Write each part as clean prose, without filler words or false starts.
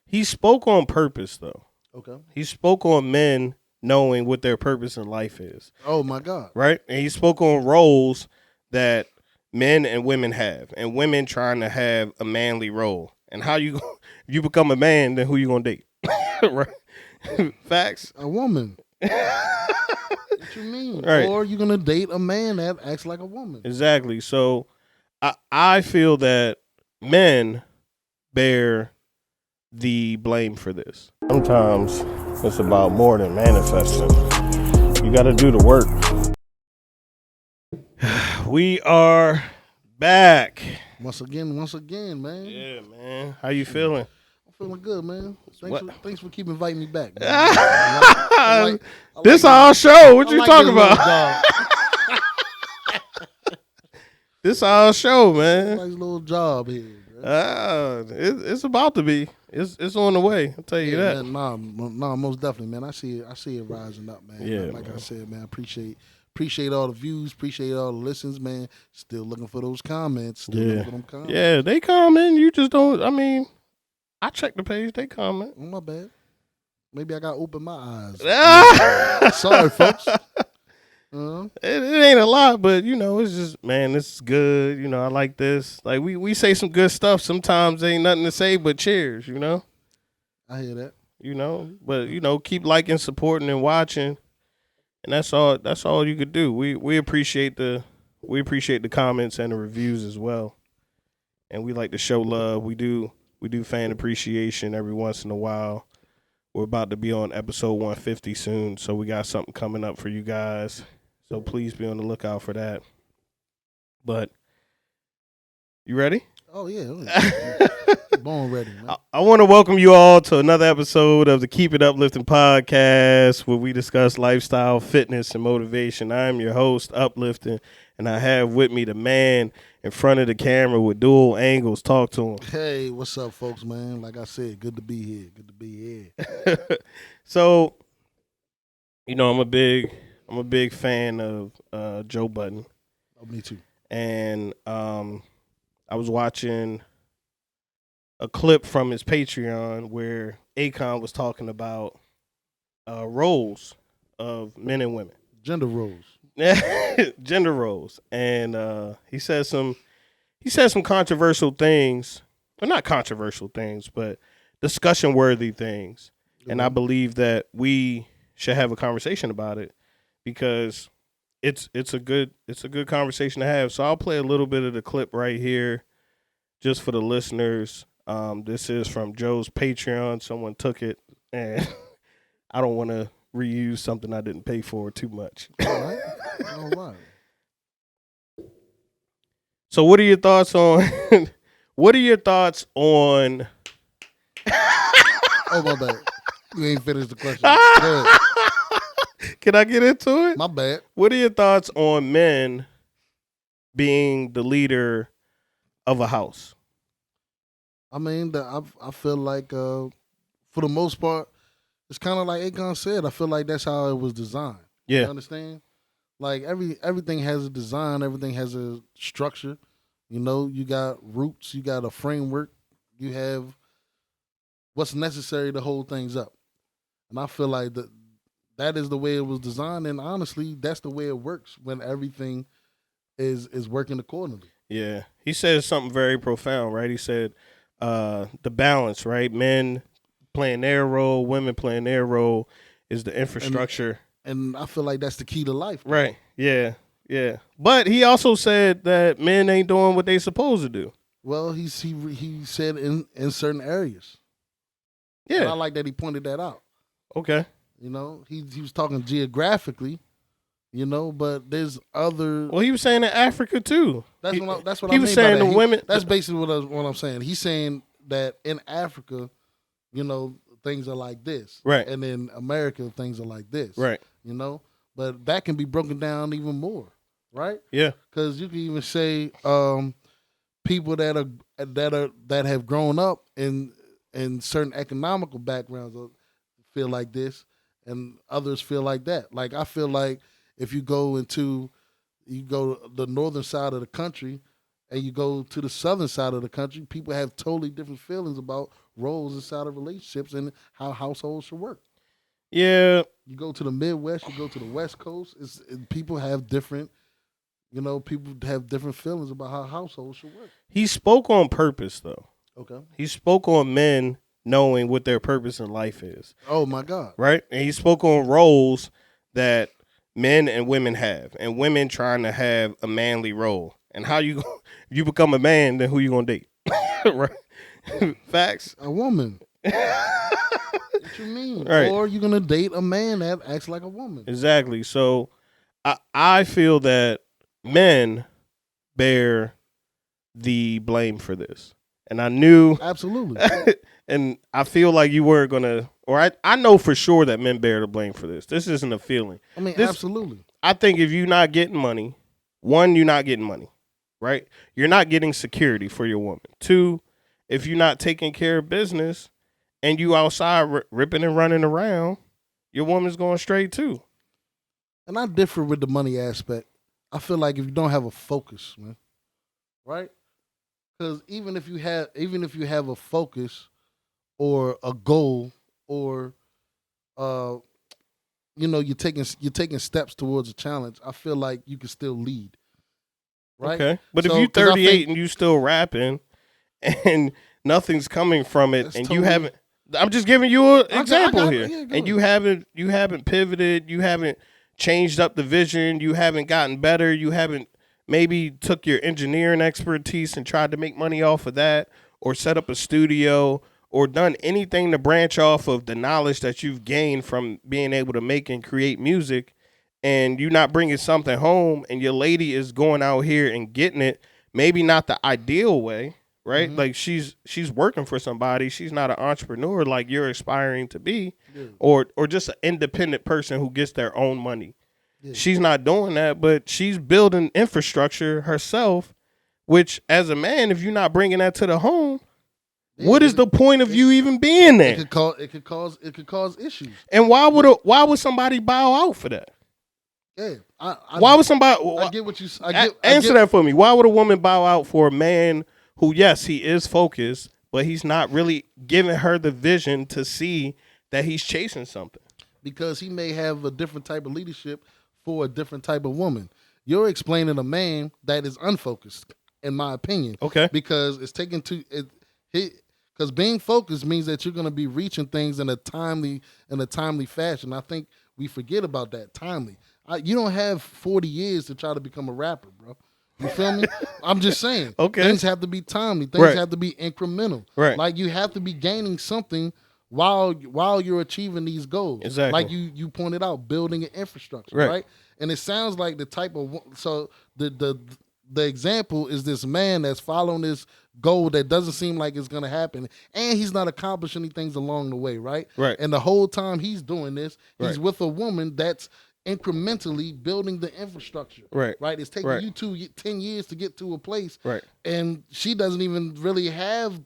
he spoke on purpose though. Okay. He spoke on men knowing what their purpose in life is. Oh my God. Right? And he spoke on roles that men and women have, and women trying to have a manly role. And how you if you become a man, then who you gonna date? Right? Facts. A woman. What you mean? Right. Or you're gonna date a man that acts like a woman. Exactly. So I feel that men bear the blame for this. Sometimes it's about more than manifesting. You got to do the work. We are back. Once again, man. Yeah, man. How you feeling? I'm feeling good, man. Thanks for keeping inviting me back. This our show. What you talking about? This our show, man. Nice little job here. It's about to be. It's on the way. I'll tell you that. Man, nah, most definitely, man. I see it rising up, man. Yeah, like man. I said, man, appreciate all the views, appreciate all the listens, man. Still looking for those comments. Still looking for them comments. Yeah, they comment. You just don't. I mean, I check the page. They comment. Oh, my bad. Maybe I got to open my eyes. Sorry, folks. It ain't a lot, but it's just, man, this is good. I like this. Like we say some good stuff. Sometimes ain't nothing to say but cheers. I hear that. But keep liking, supporting, and watching, and that's all you could do. We appreciate the comments and the reviews as well, and we like to show love. We do fan appreciation every once in a while. We're about to be on episode 150 soon, so we got something coming up for you guys. So please be on the lookout for that. But you ready? Oh, yeah. Born ready, man. I want to welcome you all to another episode of the Keep It Uplifting Podcast, where we discuss lifestyle, fitness, and motivation. I'm your host, Uplifting, and I have with me the man in front of the camera with dual angles. Talk to him. Hey, what's up, folks, man? Like I said, good to be here. So, I'm a big fan of Joe Budden. Oh, me too. And I was watching a clip from his Patreon where Akon was talking about roles of men and women. Gender roles. Gender roles. And he said some controversial things. Well, not controversial things, but discussion-worthy things. Mm-hmm. And I believe that we should have a conversation about it, because it's a good conversation to have. So I'll play a little bit of the clip right here just for the listeners. This is from Joe's Patreon. Someone took it, and I don't want to reuse something I didn't pay for too much. All right. So what are your thoughts on Oh, my bad. You ain't finished the question. Go ahead. Can I get into it? My bad. What are your thoughts on men being the leader of a house? I mean, I feel like for the most part, it's kind of like Akon said. I feel like that's how it was designed. Yeah. You understand? Like everything has a design. Everything has a structure. You got roots. You got a framework. You have what's necessary to hold things up. And I feel like that is the way it was designed. And honestly, that's the way it works when everything is working accordingly. Yeah. He said something very profound, right? He said the balance, right? Men playing their role, women playing their role is the infrastructure. And I feel like that's the key to life. Though. Right. Yeah. Yeah. But he also said that men ain't doing what they supposed to do. Well, he said in certain areas. Yeah. And I like that he pointed that out. Okay. He was talking geographically, but there's other. Well, he was saying in Africa too. That's what I mean. He was saying by the that. women. That's basically what I'm saying. He's saying that in Africa, things are like this, right? And in America, things are like this, right? But that can be broken down even more, right? Yeah. Because you can even say people that have grown up in certain economical backgrounds feel like this, and others feel like that. Like I feel like if you go the northern side of the country and you go to the southern side of the country, people have totally different feelings about roles inside of relationships and how households should work. Yeah. You go to the Midwest, you go to the West Coast. People have different, people have different feelings about how households should work. He spoke on purpose, though. Okay. He spoke on men knowing what their purpose in life is. Oh my God. Right? And he spoke on roles that men and women have, and women trying to have a manly role. And how if you become a man, then who you gonna date? Right? Facts. A woman. What you mean? Right. Or you're gonna date a man that acts like a woman. Exactly. So I feel that men bear the blame for this. And I knew absolutely. And I feel like you weren't gonna, or I know for sure that men bear the blame for this. This isn't a feeling. I mean, absolutely. I think if you're not getting money, one, you're not getting money, right? You're not getting security for your woman. Two, if you're not taking care of business and you outside ripping and running around, your woman's going straight too. And I differ with the money aspect. I feel like if you don't have a focus, man, right? Because even if you have a focus or a goal, or you're taking steps towards a challenge, I feel like you can still lead. Right? Okay. But if you're 38 and you still rapping and nothing's coming from it, and you haven't, I'm just giving you an example here. Yeah, and you haven't pivoted, you haven't changed up the vision, you haven't gotten better, you haven't maybe took your engineering expertise and tried to make money off of that, or set up a studio, or done anything to branch off of the knowledge that you've gained from being able to make and create music, and you're not bringing something home, and your lady is going out here and getting it, maybe not the ideal way, right? Mm-hmm. Like she's working for somebody. She's not an entrepreneur like you're aspiring to be, or just an independent person who gets their own money. Yeah. She's not doing that, but she's building infrastructure herself, which as a man, if you're not bringing that to the home, what is the point of you even being there? It could cause issues. And why would somebody bow out for that? Yeah. Why would somebody? I get what you. Answer that for me. Why would a woman bow out for a man who, yes, he is focused, but he's not really giving her the vision to see that he's chasing something? Because he may have a different type of leadership for a different type of woman. You're explaining a man that is unfocused, in my opinion. Okay. Because it's taken to it. Because being focused means that you're going to be reaching things in a timely fashion. I think we forget about that. Timely. You don't have 40 years to try to become a rapper, bro. You feel me? I'm just saying. Okay. Things have to be timely. Things have to be incremental. Right. Like you have to be gaining something while you're achieving these goals. Exactly. Like you pointed out, building an infrastructure. Right. And it sounds like the type of the example is this man that's following this goal that doesn't seem like it's going to happen, and he's not accomplishing any things along the way, right? Right. And the whole time he's doing this, he's with a woman that's incrementally building the infrastructure. Right. Right. It's taking you 10 years to get to a place. Right. And she doesn't even really have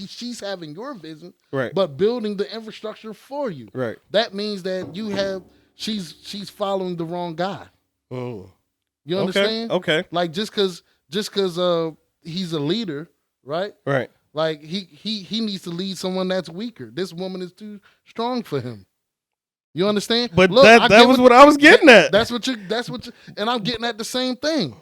she's having your vision. Right. But building the infrastructure for you. Right. That means that she's following the wrong guy. Oh. You understand? Okay. Like just cause he's a leader, right? Right. Like he needs to lead someone that's weaker. This woman is too strong for him. You understand? But look, that was what I was getting at. That's what you and I'm getting at the same thing.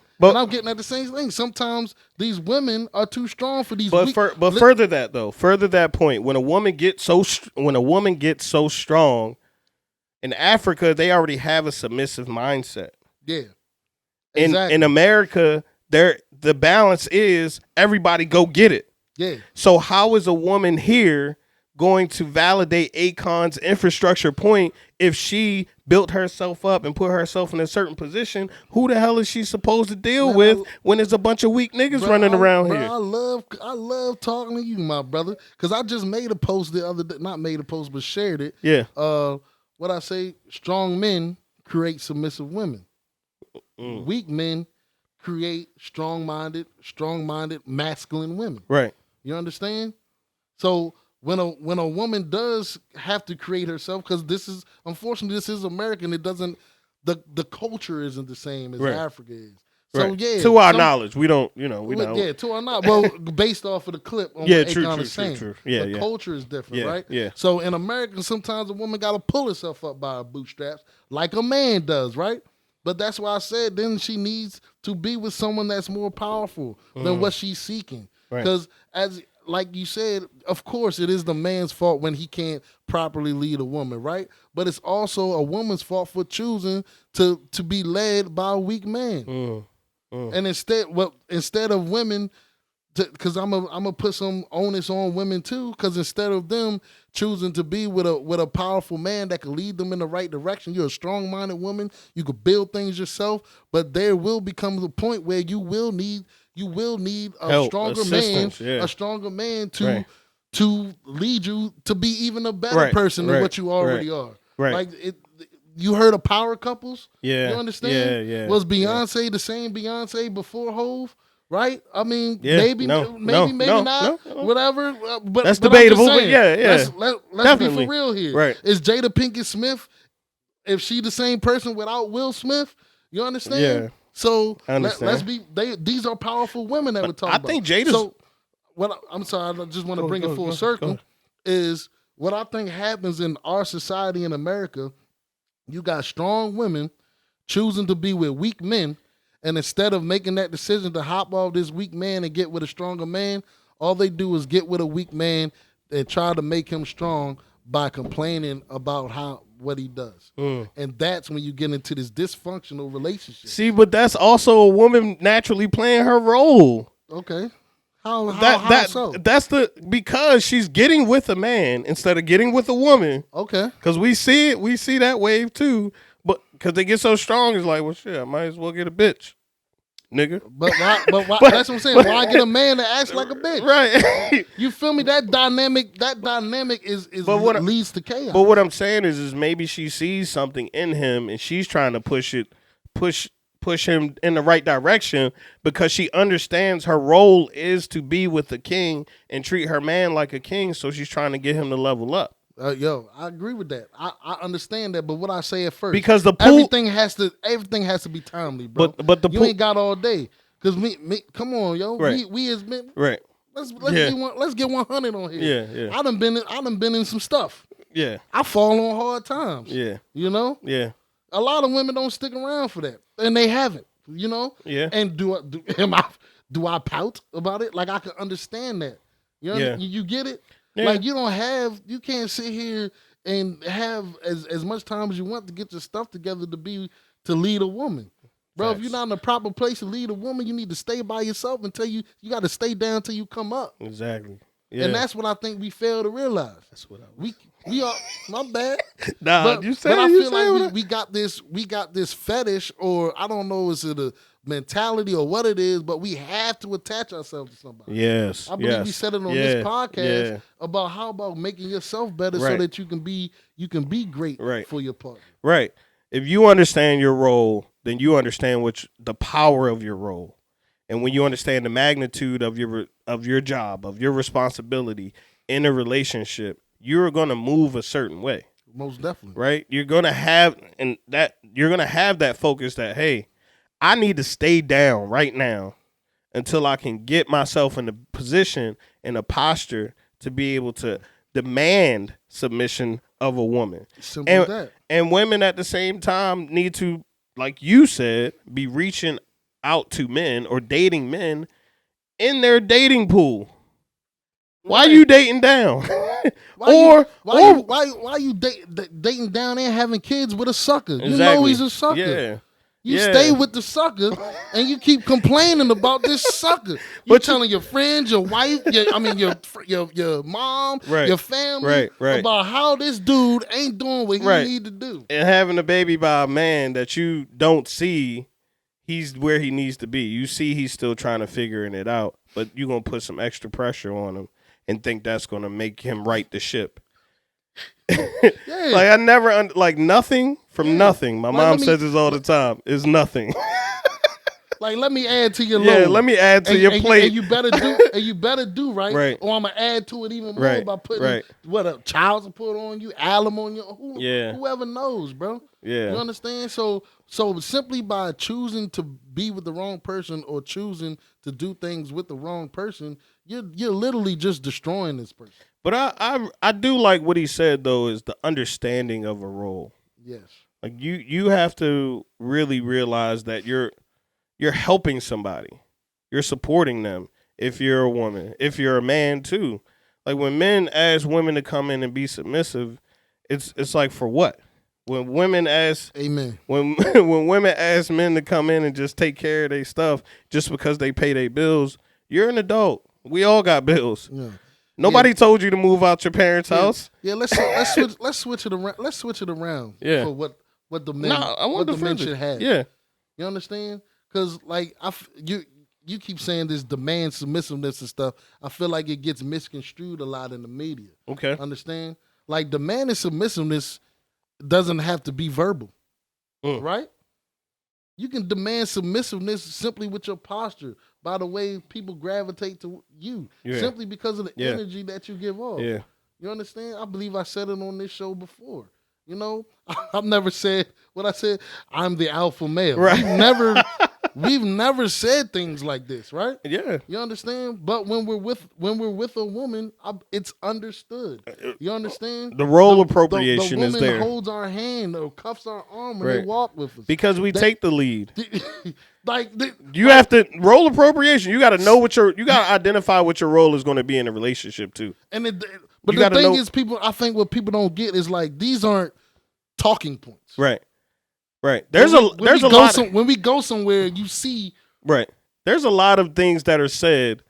Sometimes these women are too strong for these. Further that point, when a woman gets so strong, in Africa they already have a submissive mindset. Yeah. Exactly. In America, the balance is everybody go get it. Yeah. So how is a woman here going to validate Akon's infrastructure point if she built herself up and put herself in a certain position? Who the hell is she supposed to deal with when there's a bunch of weak niggas running around here? I love talking to you, my brother, because I just made a post the other day. Not made a post, but shared it. Yeah. What I say: strong men create submissive women. Weak men create strong-minded, masculine women. Right. You understand? So when a woman does have to create herself, because this is American, it doesn't the culture isn't the same as Africa is. So Right. yeah, To our knowledge, we don't. You know, we don't. Yeah, to our knowledge. Well, based off of the clip on Yeah, what true, Akon true, is saying. true. Yeah, the yeah. culture is different, Yeah, right? yeah. So in America, sometimes a woman got to pull herself up by her bootstraps, like a man does, right? But that's why I said then she needs to be with someone that's more powerful than what she's seeking. Right. Because like you said, of course it is the man's fault when he can't properly lead a woman, right? But it's also a woman's fault for choosing to be led by a weak man. And instead of women, because I'm gonna put some onus on women too, because instead of them choosing to be with a powerful man that can lead them in the right direction, you're a strong-minded woman, you could build things yourself, but there will become the point where you will need a Help, stronger assistance, man, yeah. a stronger man to Right. to lead you to be even a better Right, person than right, what you already are. right. Like you heard of power couples? Yeah. You understand? Yeah. Was Beyonce the same Beyonce before Hove? Right? I mean, Yeah, maybe no, not, no. whatever. But That's but debatable, I'm just but saying, yeah. let's be Definitely. for real here. Right. Is Jada Pinkett Smith, if she the same person without Will Smith? You understand? Yeah. So I understand. these are powerful women that we're talking about. I think Jada's. So I'm sorry, I just want to bring it full circle. Is what I think happens in our society in America. You got strong women choosing to be with weak men, and instead of making that decision to hop off this weak man and get with a stronger man, all they do is get with a weak man and try to make him strong by complaining about what he does. And that's when you get into this dysfunctional relationship. See, but that's also a woman naturally playing her role. Okay. How so? That's because she's getting with a man instead of getting with a woman. Okay. Because we see that wave too. But because they get so strong, it's like, well, shit, I might as well get a bitch, nigga. But why? That's what I'm saying. Why get a man that acts like a bitch? Right. You feel me? That dynamic is leads to chaos. But what I'm saying is maybe she sees something in him and she's trying to push him in the right direction because she understands her role is to be with the king and treat her man like a king. So she's trying to get him to level up. Yo, I agree with that. I understand that, but what I say at first, because everything has to be timely, bro. But you ain't got all day. Because me, come on, yo. Right. We as men, right. Let's get 100 on here. Yeah. I done been in some stuff. Yeah. I fall on hard times. Yeah. You know. Yeah. A lot of women don't stick around for that, and they haven't. You know. Yeah. And do I pout about it? Like I can understand that. You know. Yeah. You get it. Yeah. Like you can't sit here and have as much time as you want to get your stuff together to lead a woman. Bro, if you're not in the proper place to lead a woman, you need to stay by yourself until you got to stay down till you come up. Exactly. Yeah. And that's what I think we fail to realize. That's what we are. My bad. Nah, but I feel like we we got this fetish, or I don't know, is it a mentality or what it is, but we have to attach ourselves to somebody. Yes. I believe we said it on this podcast about how about making yourself better so that you can be great for your partner. Right. If you understand your role, then you understand the power of your role. And when you understand the magnitude of your job, of your responsibility in a relationship, you're going to move a certain way. Most definitely. Right? You're going to have that focus that, hey, I need to stay down right now until I can get myself in a position, in a posture to be able to demand submission of a woman. Simple as that. And women at the same time need to, like you said, be reaching out to men or dating men in their dating pool. Why are you dating down? Why you dating down there having kids with a sucker? Exactly. You know he's a sucker. Yeah. You stay with the sucker, and you keep complaining about this sucker. You're telling your friends, your wife, your mom, your family about how this dude ain't doing what he need to do. And having a baby by a man that you don't see, he's where he needs to be. You see he's still trying to figuring it out, but you're going to put some extra pressure on him and think that's going to make him right the ship. Like I never nothing from nothing. My mom says this all the time. Is nothing. Like, let me add to your load. Yeah, let me add to your plate. And you better do right. Right. Or I'm gonna add to it even more by putting what a child support on you, alimony on you. Whoever knows, bro. Yeah. You understand? So simply by choosing to be with the wrong person or choosing to do things with the wrong person, you're literally just destroying this person. But I do like what he said though, is the understanding of a role. Yes. Like you have to really realize that you're helping somebody. You're supporting them if you're a woman. If you're a man too. Like when men ask women to come in and be submissive, it's like for what? When women ask Amen. When women ask men to come in and just take care of their stuff just because they pay their bills, you're an adult. We all got bills. Yeah. Nobody told you to move out your parents' house. Yeah, let's switch it around. Let's switch it around. Yeah. For what the men should have. Yeah. You understand? Because like you keep saying this demand submissiveness and stuff. I feel like it gets misconstrued a lot in the media. Okay. Understand? Like demand and submissiveness doesn't have to be verbal, right? You can demand submissiveness simply with your posture, by the way people gravitate to you, simply because of the energy that you give off. Yeah. You understand? I believe I said it on this show before. You know, I've never said what I said. I'm the alpha male. Right. We've never said things like this, right? Yeah. You understand? But when we're with a woman, it's understood. You understand? The role appropriation is there. The woman holds our hand or cuffs our arm when they walk with us. Because we take the lead. You have to role appropriation. You got to know you got to identify what your role is going to be in a relationship too. But the thing is, I think what people don't get is like these aren't talking points. Right. Right. When we go somewhere, you see. Right. There's a lot of things that are said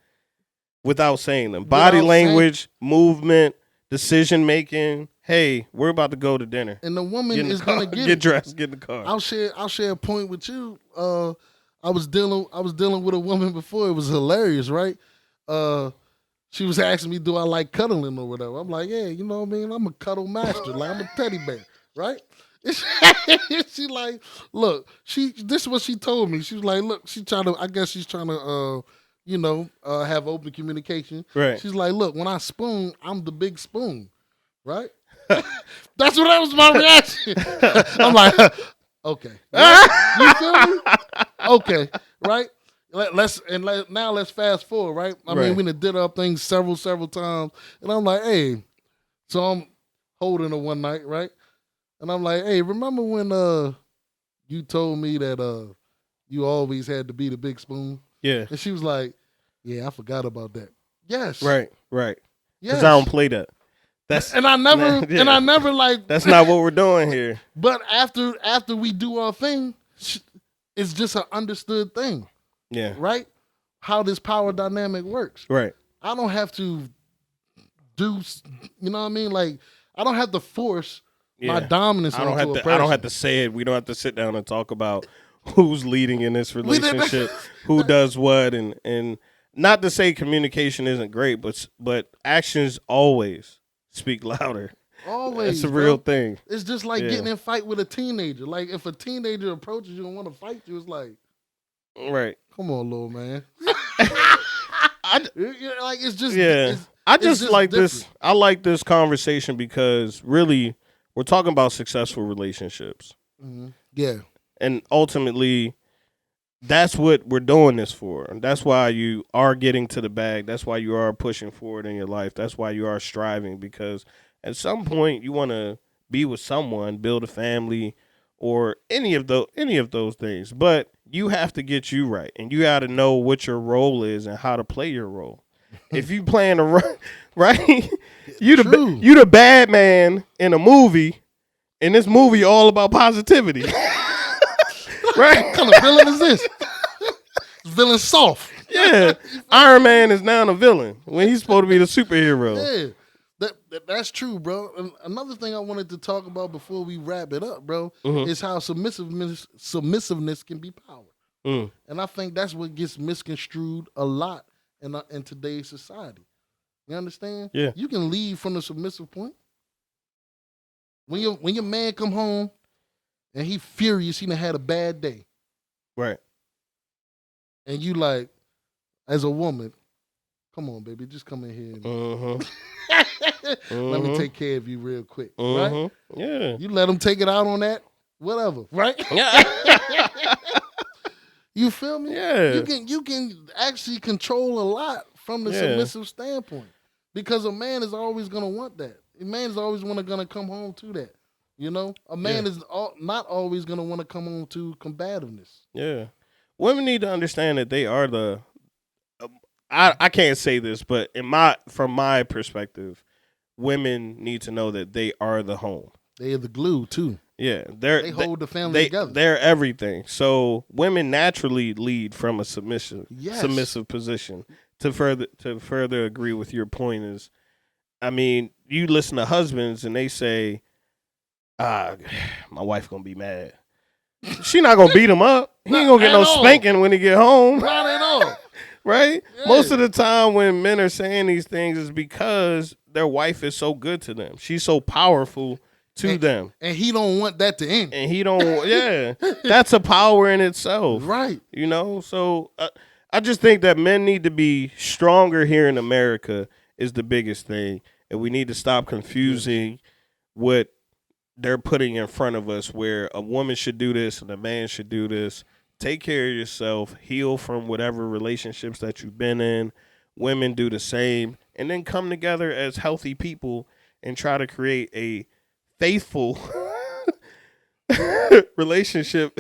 without saying them. Body language, movement, decision making. Hey, we're about to go to dinner. And the woman is gonna get dressed, get in the car. I'll share a point with you. I was dealing with a woman before. It was hilarious, right? She was asking me, do I like cuddling or whatever? I'm like, yeah, you know what I mean? I'm a cuddle master. Like I'm a teddy bear, right? She like, look, this is what she told me. She was like, look, she's trying to have open communication. Right. She's like, look, when I spoon, I'm the big spoon, right? That was my reaction. I'm like, okay. You feel me? Okay, right? Now let's fast forward, right? I mean, we done did our things several times, and I'm like, hey, so I'm holding her one night, right? And I'm like, hey, remember when you told me that you always had to be the big spoon? Yeah. And she was like, yeah, I forgot about that. Yes. Right. Because I don't play that. And I never like. That's not what we're doing here. But after we do our thing, it's just an understood thing. Yeah. Right? How this power dynamic works. Right. I don't have to do, you know what I mean? Like, I don't have to force my dominance onto a person. I don't have to say it. We don't have to sit down and talk about who's leading in this relationship, who does what, and not to say communication isn't great, but actions always speak louder. Always. It's a real thing. It's just like getting in a fight with a teenager. Like if a teenager approaches you and want to fight you, it's like, right. Come on, little man. This. I like this conversation because really we're talking about successful relationships. Mm-hmm. Yeah. And ultimately, that's what we're doing this for. And that's why you are getting to the bag. That's why you are pushing forward in your life. That's why you are striving, because at some point you want to be with someone, build a family, or any of those things. But you have to get you right, and you got to know what your role is and how to play your role. If you playing right, you the bad man in a movie, and this movie all about positivity. Right? What kind of villain is this? Villain soft. Yeah. Iron Man is now a villain when he's supposed to be the superhero. Yeah. That's true, bro. And another thing I wanted to talk about before we wrap it up, bro, is how submissiveness can be power. And I think that's what gets misconstrued a lot in today's society. You understand? Yeah. You can leave from the submissive point. When your man come home and he furious, he done had a bad day. Right. and you like, as a woman, come on, baby, just come in here. Let me take care of you real quick, right? Yeah. You let them take it out on that, whatever, right? You feel me? Yeah. You can actually control a lot from the submissive standpoint, because a man is always gonna want that. A man is always gonna come home to that. You know, a man is not always gonna want to come home to combativeness. Yeah, women need to understand that they are the. I can't say this, but from my perspective, women need to know that they are the home. They are the glue too. Yeah, they hold the family together. They're everything. So women naturally lead from a submissive position. To further agree with your point is, I mean, you listen to husbands and they say, my wife gonna be mad. She not gonna beat him up. He ain't gonna get no spanking when he get home. Not at all. Right? Yeah. Most of the time when men are saying these things is because their wife is so good to them. She's so powerful to them. And he don't want that to end. And he don't, that's a power in itself. Right. You know? So I just think that men need to be stronger here in America is the biggest thing. And we need to stop confusing what they're putting in front of us, where a woman should do this and a man should do this. Take care of yourself, heal from whatever relationships that you've been in. Women do the same, and then come together as healthy people and try to create a faithful relationship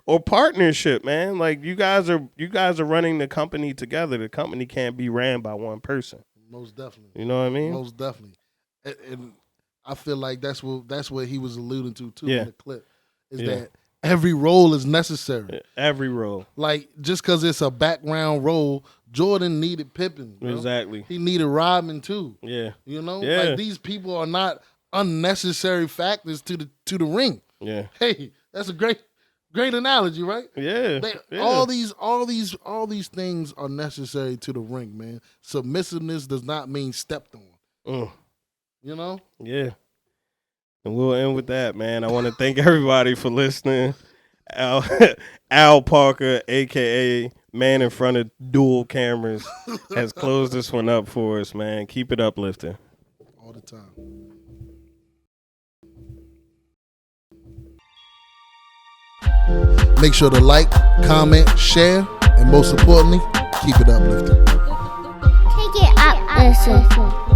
or partnership, man. Like you guys are running the company together. The company can't be ran by one person. Most definitely. You know what I mean? Most definitely. And I feel like that's what he was alluding to too in the clip. Is that every role is necessary. Every role. Like, just because it's a background role, Jordan needed Pippen. Bro. Exactly. He needed Rodman too. Yeah. You know? Yeah. Like, these people are not unnecessary factors to the ring. Yeah. Hey, that's a great analogy, right? Yeah. All these things are necessary to the ring, man. Submissiveness does not mean stepped on. You know? Yeah. And we'll end with that, man. I want to thank everybody for listening. Al Parker, a.k.a. man in front of dual cameras, has closed this one up for us, man. Keep it uplifting. All the time. Make sure to like, comment, share, and most importantly, keep it uplifting. Take it up, listen.